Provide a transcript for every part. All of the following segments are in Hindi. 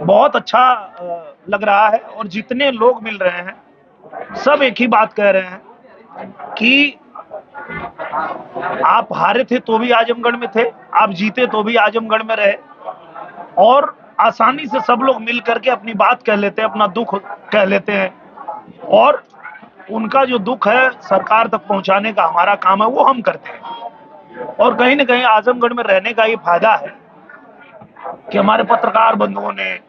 बहुत अच्छा लग रहा है। और जितने लोग मिल रहे हैं सब एक ही बात कह रहे हैं कि आप हारे थे तो भी आजमगढ़ में थे, आप जीते तो भी आजमगढ़ में रहे, और आसानी से सब लोग मिल करके अपनी बात कह लेते हैं, अपना दुख कह लेते हैं, और उनका जो दुख है सरकार तक पहुंचाने का हमारा काम है वो हम करते हैं। और कहीं ना कहीं आजमगढ़ में रहने का ये फायदा है कि हमारे पत्रकार बंधुओं ने,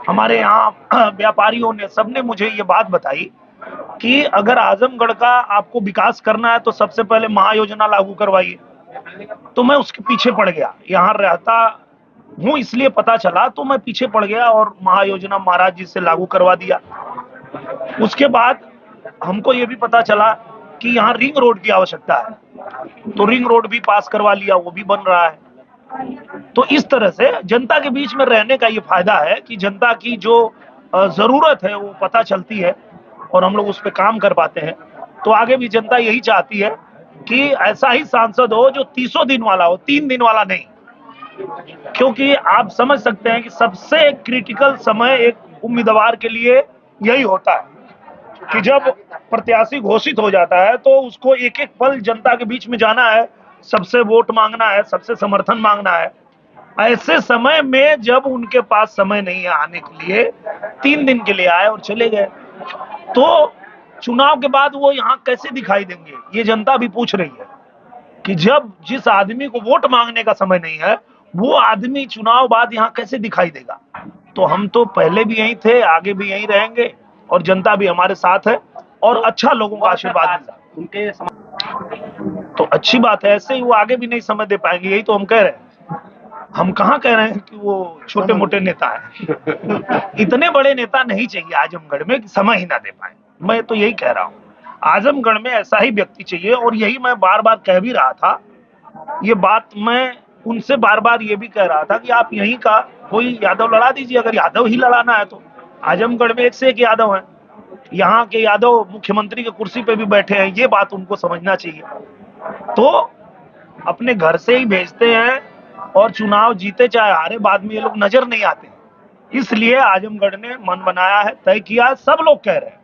हमारे यहाँ व्यापारियों ने, सबने मुझे ये बात बताई कि अगर आजमगढ़ का आपको विकास करना है तो सबसे पहले महायोजना लागू करवाइए। तो मैं उसके पीछे पड़ गया, यहाँ रहता हूँ इसलिए पता चला, तो मैं पीछे पड़ गया और महायोजना महाराज जी से लागू करवा दिया। उसके बाद हमको ये भी पता चला कि यहाँ रिंग रोड की आवश्यकता है, तो रिंग रोड भी पास करवा लिया, वो भी बन रहा है। तो इस तरह से जनता के बीच में रहने का ये फायदा है कि जनता की जो जरूरत है वो पता चलती है और हम लोग उस पर काम कर पाते हैं। तो आगे भी जनता यही चाहती है कि ऐसा ही सांसद हो जो 30 दिन वाला हो, 3 दिन वाला नहीं। क्योंकि आप समझ सकते हैं कि सबसे क्रिटिकल समय एक उम्मीदवार के लिए यही होता है कि जब प्रत्याशी घोषित हो जाता है तो उसको एक एक पल जनता के बीच में जाना है, सबसे वोट मांगना है, सबसे समर्थन मांगना है। ऐसे समय में जब उनके पास समय नहीं है आने के लिए, 3 दिन के लिए आए और चले गए, तो चुनाव के बाद वो यहाँ कैसे दिखाई देंगे, ये जनता भी पूछ रही है कि जब जिस आदमी को वोट मांगने का समय नहीं है वो आदमी चुनाव बाद यहाँ कैसे दिखाई देगा। तो हम तो पहले भी यहीं थे, आगे भी यहीं रहेंगे, और जनता भी हमारे साथ है और अच्छा लोगों का आशीर्वाद मिला तो अच्छी बात है। ऐसे ही वो आगे भी नहीं समय दे पाएंगे, यही तो हम कह रहे हैं। हम कहाँ कह रहे हैं कि वो छोटे मोटे नेता है। इतने बड़े नेता नहीं चाहिए आजमगढ़ में कि समय ही ना दे पाए। मैं तो यही कह रहा हूँ, आजमगढ़ में ऐसा ही व्यक्ति चाहिए। और यही मैं बार बार कह भी रहा था, ये बात मैं उनसे बार बार ये भी कह रहा था कि आप यहीं का कोई यादव लड़ा दीजिए, अगर यादव ही लड़ाना है तो। आजमगढ़ में एक से एक यादव हैं, यहाँ के यादव मुख्यमंत्री की कुर्सी पे भी बैठे हैं, ये बात उनको समझना चाहिए। तो अपने घर से ही भेजते हैं और चुनाव जीते चाहे हारे बाद में ये लोग नजर नहीं आते। इसलिए आजमगढ़ ने मन बनाया है, तय किया है, सब लोग कह रहे हैं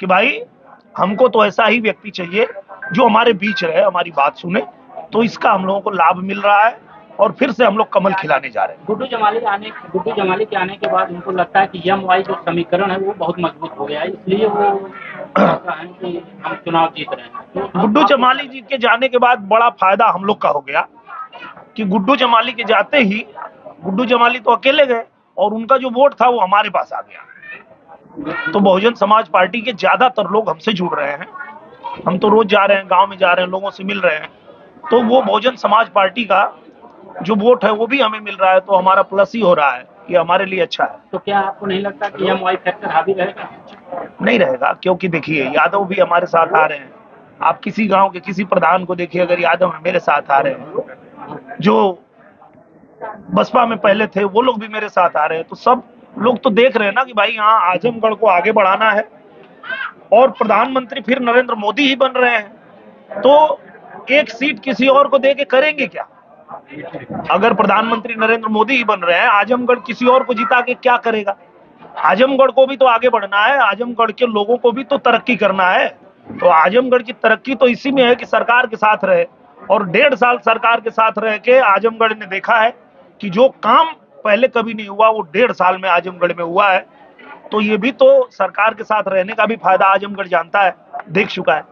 कि भाई हमको तो ऐसा ही व्यक्ति चाहिए जो हमारे बीच रहे, हमारी बात सुने। तो इसका हम लोगों को लाभ मिल रहा है और फिर से हम लोग कमल खिलाने जा रहे हैं। गुड्डू जमाली के आने के बाद उनको लगता है कि एमवाई जो समीकरण है वो बहुत मजबूत हो गया है, इसलिए वो है कि हम चुनाव जीत रहे हैं। गुड्डू जमाली जी के जाने के बाद बड़ा फायदा हम लोग का हो गया कि गुड्डू जमाली के जाते ही, गुड्डू जमाली तो अकेले गए और उनका जो वोट था वो हमारे पास आ गया। तो बहुजन समाज पार्टी के ज्यादातर लोग हमसे जुड़ रहे हैं। हम तो रोज जा रहे हैं, गांव में जा रहे हैं, लोगों से मिल रहे हैं, तो वो बहुजन समाज पार्टी का जो वोट है वो भी हमें मिल रहा है। तो हमारा प्लस ही हो रहा है, ये हमारे लिए अच्छा है। तो क्या आपको नहीं लगता कि एमवाई फैक्टर हावी रहेगा? नहीं रहेगा, क्योंकि देखिए यादव भी हमारे साथ आ रहे हैं। आप किसी गांव के किसी प्रधान को देखिए, अगर यादव है मेरे साथ आ रहे हैं, जो बसपा में पहले थे वो लोग भी मेरे साथ आ रहे हैं। तो सब लोग तो देख रहे हैं ना कि भाई यहाँ आजमगढ़ को आगे बढ़ाना है, और प्रधानमंत्री फिर नरेंद्र मोदी ही बन रहे हैं। तो एक सीट किसी और को दे के करेंगे क्या? अगर प्रधानमंत्री नरेंद्र मोदी ही बन रहे हैं, आजमगढ़ किसी और को जिता के क्या करेगा? आजमगढ़ को भी तो आगे बढ़ना है, आजमगढ़ के लोगों को भी तो तरक्की करना है। तो आजमगढ़ की तरक्की तो इसी में है कि सरकार के साथ रहे, और 1.5 साल सरकार के साथ रह के आजमगढ़ ने देखा है कि जो काम पहले कभी नहीं हुआ वो 1.5 साल में आजमगढ़ में हुआ है। तो ये भी तो सरकार के साथ रहने का भी फायदा आजमगढ़ जानता है, देख चुका है।